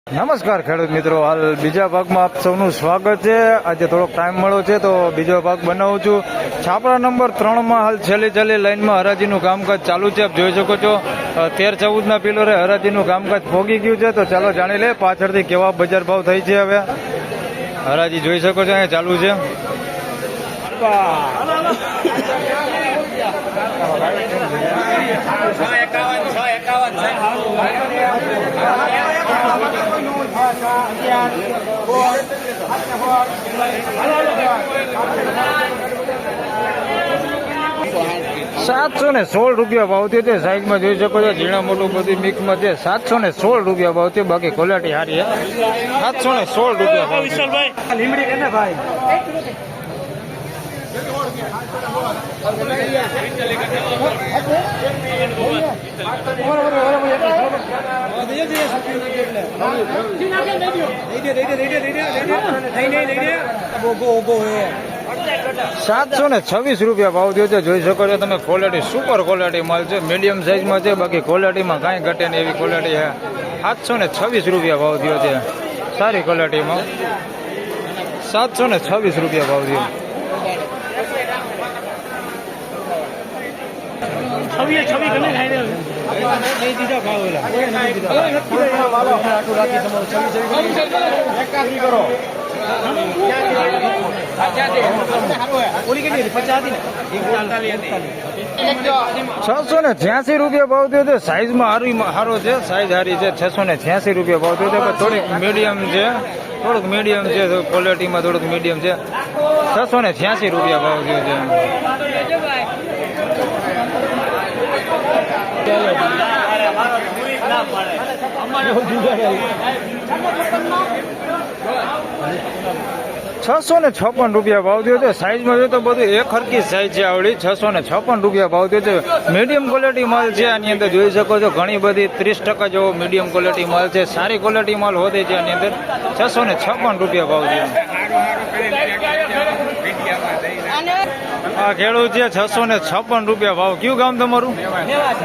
નમસ્કાર ખેડૂત મિત્રો, હાલ બીજા ભાગમાં આપ સૌનું સ્વાગત છે। આજે થોડોક ટાઈમ મળ્યો છે તો બીજો ભાગ બનાવું છું। છાપરા નંબર 3માં હાલ છેલ્લી લાઈનમાં હરાજીનું કામકાજ ચાલુ છે। આપ જોઈ શકો છો 13-14ના પિલરે હરાજીનું કામકાજ ભોગી ગયું છે। તો ચાલો જાણી લે પાછળથી કેવા બજાર ભાવ થઈ છે। હવે હરાજી જોઈ શકો છો અહીંયા ચાલુ છે। ₹716 ભાવ થયો છે। સાઈઝમાં જોઈ શકો છો ઝીણા મોટું બધી મિક્સમાં છે। ₹716 ભાવ છે। બાકી ક્વોલિટી સારી છે। ₹716 ભાવ છે। લીમડી કેને ભાઈ ₹726 ભાવ થયો છે। જોઈ શકો છો તમે ક્વોલિટી સુપર ક્વોલિટી માલ છે। મીડિયમ સાઈઝમાં છે। બાકી ક્વોલિટીમાં કાંઈ ઘટે નહીં એવી ક્વોલિટી છે। ₹726 ભાવ થયો છે। સારી ક્વોલિટીમાં ₹726 ભાવ થયો। ₹686 ભાવ થયો છે। સાઈઝમાં સારો છે। સાઈઝ સારી છે। ₹686 ભાવ થયો છે। થોડીક મીડિયમ છે। ક્વોલિટીમાં થોડુંક મીડિયમ છે। ₹686 ભાવ થયો છે। ₹656 ભાવ થયો છે। સાઈઝમાં જો તો બધું એક હરકી સાઈઝ છે આવડી। ₹656 ભાવ થયો છે। મીડિયમ ક્વોલિટી માલ છે। આની અંદર જોઈ શકો છો ઘણી બધી 30% જેવો મીડિયમ ક્વોલિટી માલ છે। સારી ક્વોલિટી માલ હોતે છે આની અંદર। ₹656 ભાવ છે। આ ખેડૂત છે ₹656 ભાવ। કયું ગામ તમારું?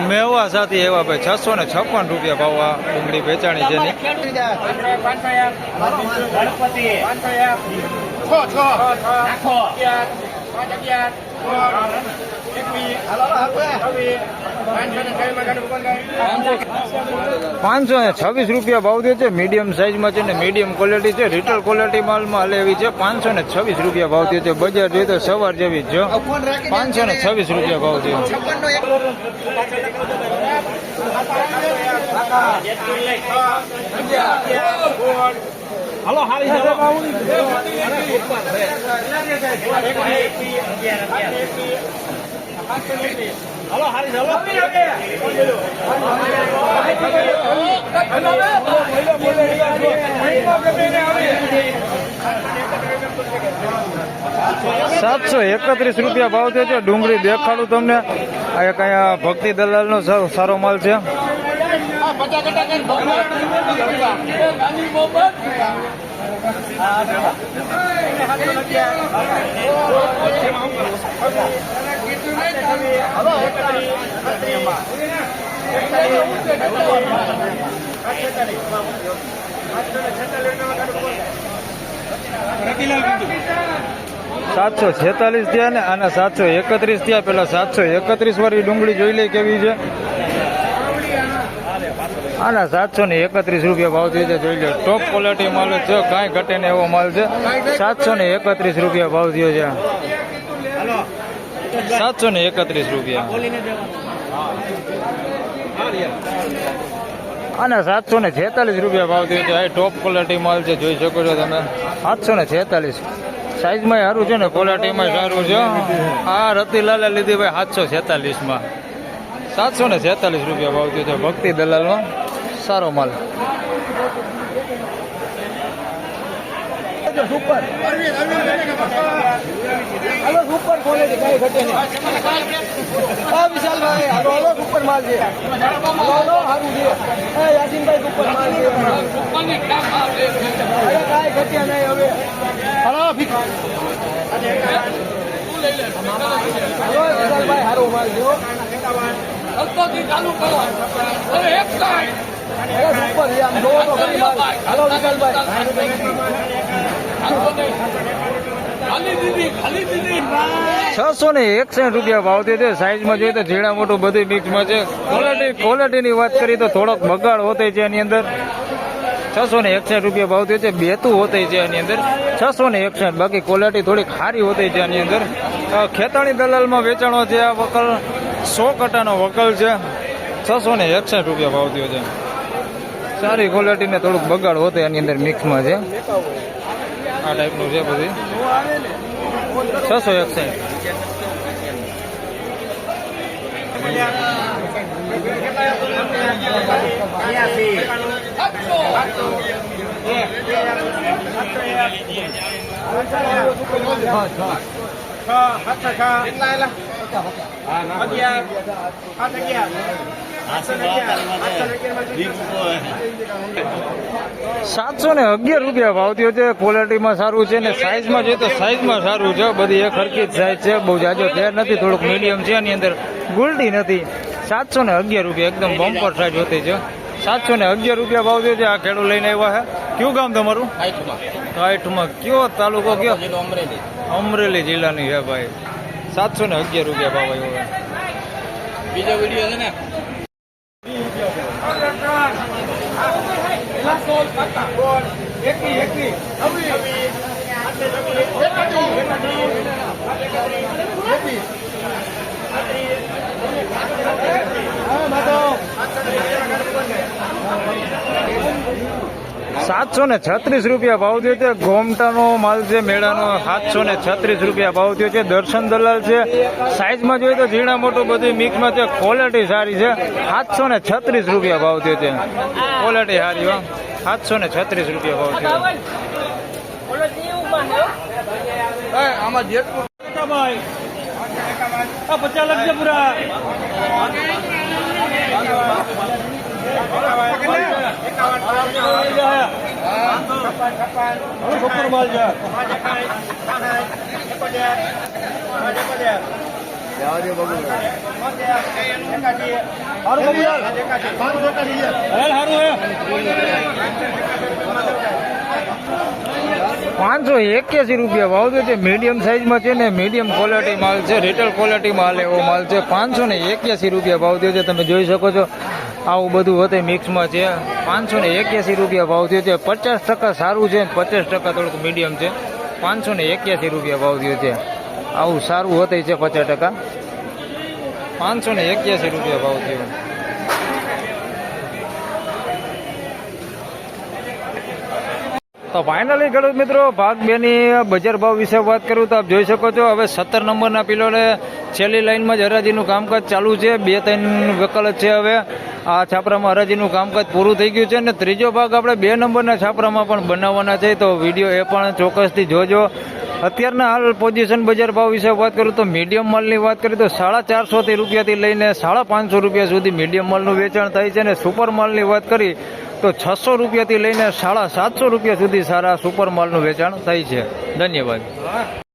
મેવા સાથી એવા ભાઈ। ₹656 ભાવ આ ડુંગળી વેચાણી છે ને। ₹526 ભાવ થયો છે। મીડિયમ સાઈઝમાં છે ને મીડિયમ ક્વોલિટી છે। રિટેલ ક્વોલિટી માલમાં હાલે એવી છે। ₹526 ભાવ થયો છે। બજાર જોઈએ તો સવાર જેવી જ છે। ₹526 ભાવ થયો। હલો હારી હલો હારી ₹731 ભાવ થયો છે। ડુંગળી દેખાડું તમને। આ એક અહીંયા ભક્તિ દલાલનો સારો માલ છે। ₹746 થયા ને આના ₹731 થયા। પેલા 731 વાળી ડુંગળી જોઈ લે કેવી છે। આના ₹731 ભાવ થયો છે। જોઈ લો ટોપ ક્વોલિટી માલ છે। કાંઈ ઘટે ને એવો માલ છે। ₹731 ભાવ થયો છે। ₹731 આના ₹746 ભાવ થયો છે। આ ટોપ ક્વોલિટી માલ છે। જોઈ શકો છો તમે। 746 સાઈઝમાં સારું છે ને ક્વોલિટીમાં સારું છે। આ રતિલાલે લીધી ભાઈ 746માં। ₹746 ભાવ થયો છે। ભક્તિ દલાલમાં સારો માલ। સુપર ક્વોલિટી કઈ ઘટે નહીં। વિશાલભાઈ હાલો સુપર માલ છે। સારું છે। યાસીનભાઈ સુપર માલ છે। કઈ ઘટ્યા નહીં હવે। વિશાલભાઈ સારો માલ છે। ચાલુ કરો ₹661 ભાવ થયો છે. સાઈઝમાં જોઈએ તો ઝીણા મોટું બધું મિક્સમાં છે. ક્વોલિટીની વાત કરીએ તો થોડોક બગાડ હોતે છે એની અંદર. ₹661 ભાવ થયો છે. બેતું હોતે છે એની અંદર 661. બાકી ક્વોલિટી થોડીક સારી હોતી છે એની અંદર. ખેતાણી દલાલમાં વેચાણો છે આ વકલ. 100 કટાનો વકલ છે. ₹661 ભાવ થયો છે. સારી ક્વોલિટીને થોડુંક બગાડ હોતે એની અંદર મિક્સમાં છે. આ ટાઈપનું છે બધી. 661. ₹711 ભાવ થયો છે. ક્વોલિટીમાં સારું છે ને સાઈઝમાં જોઈએ તો સાઈઝમાં સારું છે. બધી એક હરખી જ સાઈઝ છે. બહુ જાજો ફેર નથી. થોડુંક મીડિયમ છે એની અંદર. ગુલટી નથી. ₹711 એકદમ બમ્પર સાઈઝ હોતી છે. ₹711 ભાવ થયો છે. આ ખેડૂત લઈને આવ્યા છે. કયું ગામ તમારું? કાઈઠમાં. કયો તાલુકો કયો? અમરેલી જિલ્લાની છે ભાઈ. ₹711 ભાવ આવ્યો. બીજો વિડીયો છે ને. ₹736 ભાવ થયો છે. ગોમટાનો માલ છે મેળાનો. ₹736 ભાવ થયો છે. દર્શન દલાલ છે. સાઈઝમાં જોઈએ તો ઝીણા મોટું બધું મિક્સમાં છે. ક્વોલિટી સારી છે. ₹736 ભાવ થયો છે. ક્વોલિટી સારી હો. ₹736 ભાવ થયો. આમાં જેટલું 50 લખજે પૂરા. ₹581 ભાવ છે. મીડિયમ સાઈઝમાં છે ને મીડિયમ ક્વોલિટી માલ છે. રિટેલ ક્વોલિટી માલ એવો માલ છે. ₹581 ભાવ થયો છે. તમે જોઈ શકો છો આવું બધું હોતે મિક્સમાં છે. ₹581 ભાવ થયો છે. 50% સારું છે. 50% થોડુંક મીડિયમ છે. ₹581 ભાવ થયો છે. આવું સારું હોતે છે. 50% ₹581 ભાવ થયો. તો ફાઇનલી ખેડૂત મિત્રો ભાગ 2 ની બજાર ભાવ વિશે વાત કરું તો આપ જોઈ શકો છો હવે 17 નંબરના પિલોને છેલ્લી લાઈનમાં જ હરાજીનું કામકાજ ચાલુ છે. 2-3 વકલ જ છે. હવે આ છાપરામાં હરાજીનું કામકાજ પૂરું થઈ ગયું છે અને ત્રીજો ભાગ આપણે 2 નંબરના છાપરામાં પણ બનાવવાના છે. તો વિડીયો એ પણ ચોક્કસથી જોજો. અત્યારના હાલ પોઝિશન બજાર ભાવ વિશે વાત કરું તો મીડિયમ માલની વાત કરીએ તો ₹450 લઈને ₹550 સુધી મીડિયમ માલનું વેચાણ થાય છે અને સુપર માલની વાત કરી તો ₹600 લઈને ₹750 સુધી સારા સુપર માલનું વેચાણ થાય છે. ધન્યવાદ.